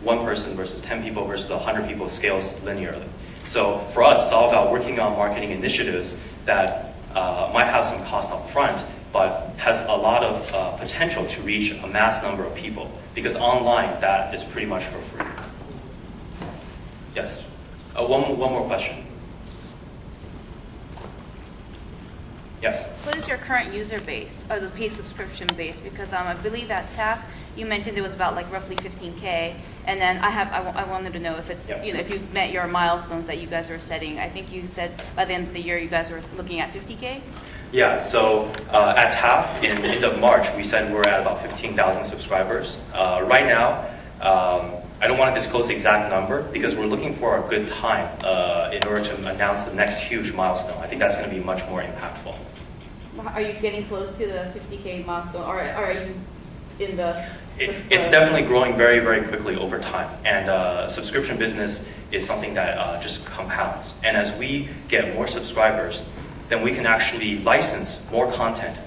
one person versus 10 people versus 100 people scales linearly. So for us, it's all about working on marketing initiatives that might have some cost up front, but has a lot of potential to reach a mass number of people. Because online, that is pretty much for free. Yes? One more question. Yes? What is your current user base, or the paid subscription base? Because I believe at TAF, you mentioned it was about like roughly 15K. And then I wanted to know if it's, Yep. if you've met your milestones that you guys are setting. I think you said by the end of the year, you guys were looking at 50K? Yeah, so at TAF, in end of March, we said we're at about 15,000 subscribers. Right now, I don't want to disclose the exact number because we're looking for a good time in order to announce the next huge milestone. I think that's going to be much more impactful. Are you getting close to the 50K milestone, or are you in the... It's definitely growing very, very quickly over time. And subscription business is something that just compounds. And as we get more subscribers, then we can actually license more content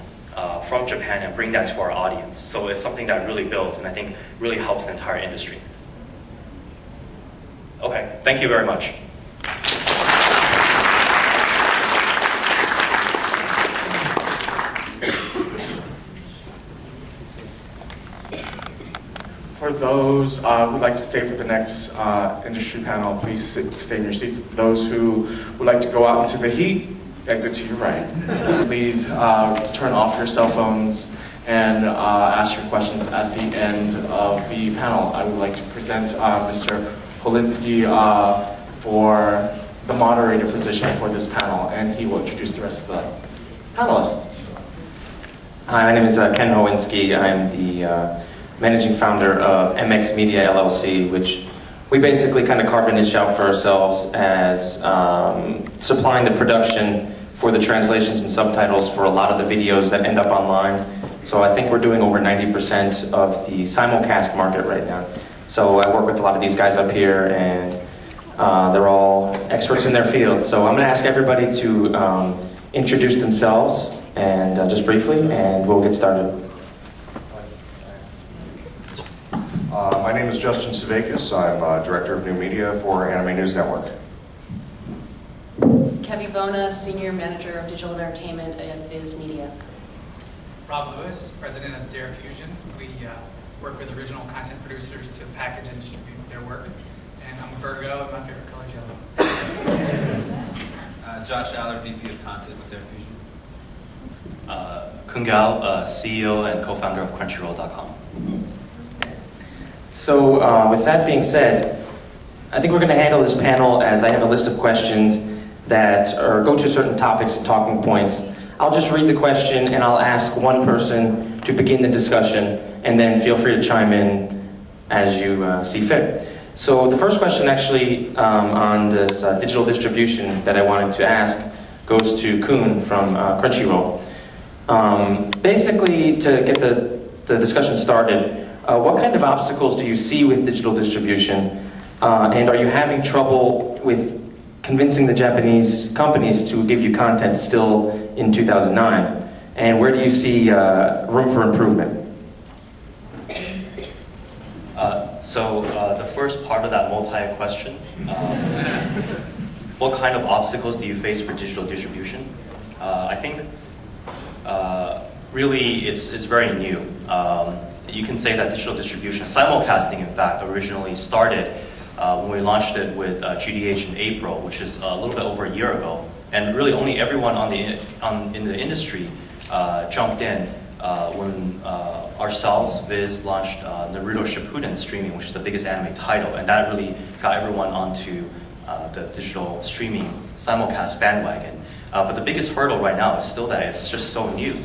from Japan and bring that to our audience. So it's something that really builds and I think really helps the entire industry. Okay, thank you very much. For those who'd like to stay for the next industry panel, please stay in your seats. Those who would like to go out into the heat, exit to your right. Please turn off your cell phones and ask your questions at the end of the panel. I would like to present Mr. Polinsky for the moderator position for this panel, and he will introduce the rest of the panelists. Hi, my name is Ken Howinski. I'm the managing founder of MX Media LLC, which we basically kind of carve a niche out for ourselves as supplying the production for the translations and subtitles for a lot of the videos that end up online. So I think we're doing over 90% of the simulcast market right now. So I work with a lot of these guys up here, and they're all experts in their field. So I'm going to ask everybody to introduce themselves and just briefly, and we'll get started. My name is Justin Savakis. I'm Director of New Media for Anime News Network. Kevin Bona, Senior Manager of Digital Entertainment at Viz Media. Rob Lewis, President of Dare Fusion. We work with original content producers to package and distribute their work. And I'm a Virgo, and my favorite color is yellow. Josh Aller, VP of Content with Dare Fusion. Kun Gao, CEO and co-founder of Crunchyroll.com. So with that being said, I think we're going to handle this panel as I have a list of questions that go to certain topics and talking points. I'll just read the question and I'll ask one person to begin the discussion, and then feel free to chime in as you see fit. So the first question actually on this digital distribution that I wanted to ask goes to Kun from Crunchyroll. Basically, to get the discussion started, what kind of obstacles do you see with digital distribution? And are you having trouble with convincing the Japanese companies to give you content still in 2009? And where do you see room for improvement? So the first part of that multi-question, what kind of obstacles do you face for digital distribution? I think really it's very new. You can say that digital distribution, simulcasting in fact, originally started when we launched it with GDH in April, which is a little bit over a year ago. And really only everyone in the industry jumped in when ourselves, Viz, launched Naruto Shippuden streaming, which is the biggest anime title. And that really got everyone onto the digital streaming simulcast bandwagon. But the biggest hurdle right now is still that it's just so new.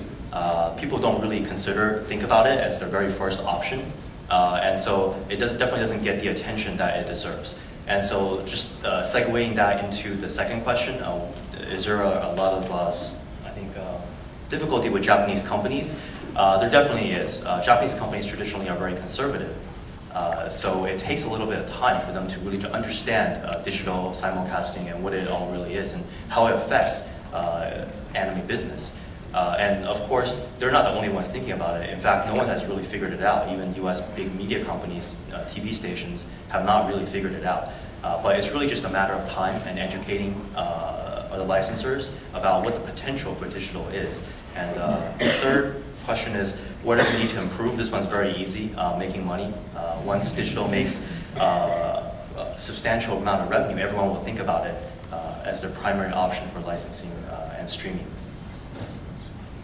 People don't really think about it as their very first option. And so it definitely doesn't get the attention that it deserves. And so just segueing that into the second question, is there a lot of, I think, difficulty with Japanese companies? There definitely is. Japanese companies traditionally are very conservative. So it takes a little bit of time for them to really understand digital simulcasting and what it all really is and how it affects anime business. And of course, they're not the only ones thinking about it. In fact, no one has really figured it out. Even US big media companies, TV stations, have not really figured it out. But it's really just a matter of time and educating the licensors about what the potential for digital is. And the third question is, what does it need to improve? This one's very easy, making money. Once digital makes a substantial amount of revenue, everyone will think about it as their primary option for licensing and streaming.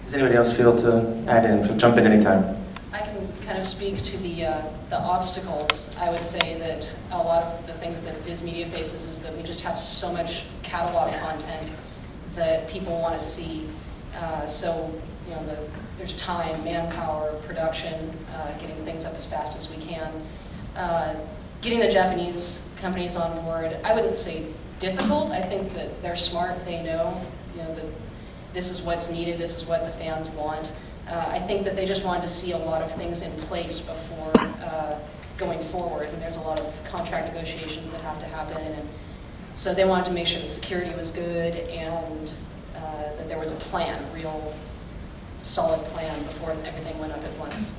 Does anybody else feel to add in? Jump in anytime. I can kind of speak to the obstacles. I would say that a lot of the things that Viz Media faces is that we just have so much catalog content that people want to see. So, you know, there's time, manpower, production, getting things up as fast as we can. Getting the Japanese companies on board, I wouldn't say difficult. I think that they're smart. They know, that this is what's needed. This is what the fans want. I think that they just wanted to see a lot of things in place before going forward, and there's a lot of contract negotiations that have to happen, and so they wanted to make sure the security was good and that there was a plan, a real solid plan before everything went up at once.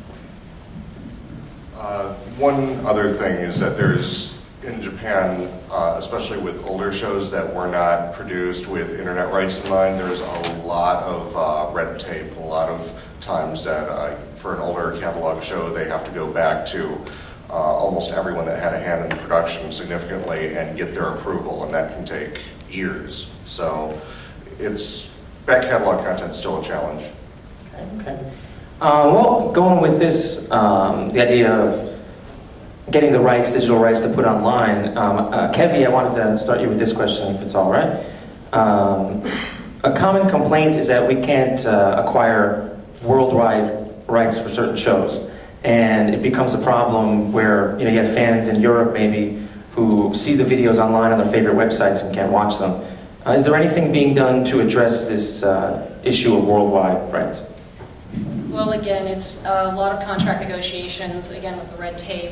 One other thing is that there's, in Japan, especially with older shows that were not produced with internet rights in mind, there's a lot of red tape, a lot of times that for an older catalog show they have to go back to almost everyone that had a hand in the production significantly and get their approval, and that can take years. So back catalog content is still a challenge. Okay. Well, going with this, the idea of getting the rights, digital rights to put online, Kevi, I wanted to start you with this question, if it's all right. A common complaint is that we can't acquire worldwide rights for certain shows, and it becomes a problem where you have fans in Europe maybe who see the videos online on their favorite websites and can't watch them. Is there anything being done to address this issue of worldwide rights? Well, again, it's a lot of contract negotiations, again, with the red tape.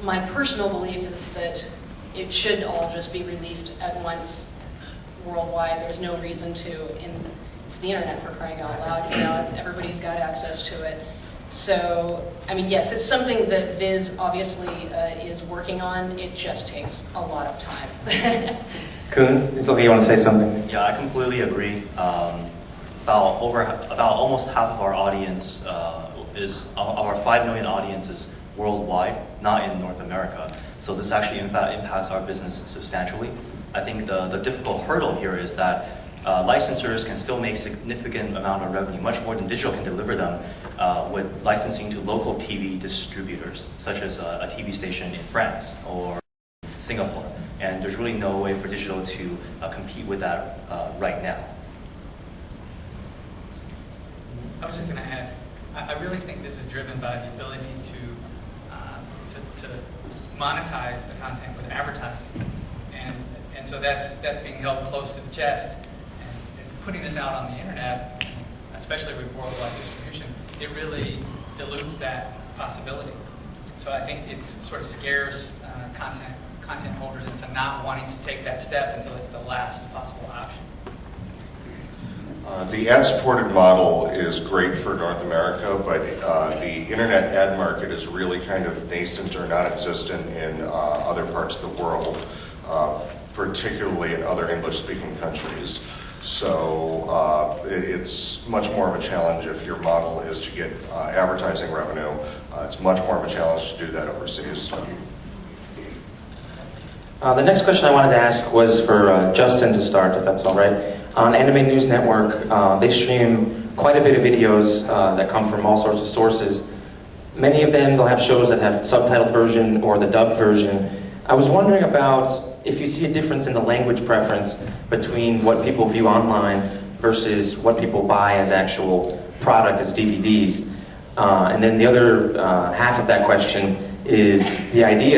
My personal belief is that it should all just be released at once worldwide. There's no reason to. It's the internet, for crying out loud. Everybody's got access to it. So, I mean, yes, it's something that Viz obviously is working on. It just takes a lot of time. Kun, it's like you want to say something. Yeah, I completely agree. About almost half of our audience our 5 million audience is worldwide, not in North America. So this actually impacts our business substantially. I think the difficult hurdle here is that licensors can still make significant amount of revenue, much more than digital can deliver them, with licensing to local TV distributors, such as a TV station in France or Singapore. And there's really no way for digital to compete with that right now. I was just going to add, I really think this is driven by the ability to monetize the content with advertising, and so that's being held close to the chest. And putting this out on the internet, especially with worldwide distribution, it really dilutes that possibility. So I think it sort of scares content holders into not wanting to take that step until it's the last possible option. The ad-supported model is great for North America, but the internet ad market is really kind of nascent or non-existent in other parts of the world, particularly in other English-speaking countries. So it's much more of a challenge if your model is to get advertising revenue. It's much more of a challenge to do that overseas. The next question I wanted to ask was for Justin to start, if that's all right. On Anime News Network, they stream quite a bit of videos that come from all sorts of sources. Many of them, they'll have shows that have subtitled version or the dubbed version. I was wondering about if you see a difference in the language preference between what people view online versus what people buy as actual product as DVDs. And then the other half of that question is the idea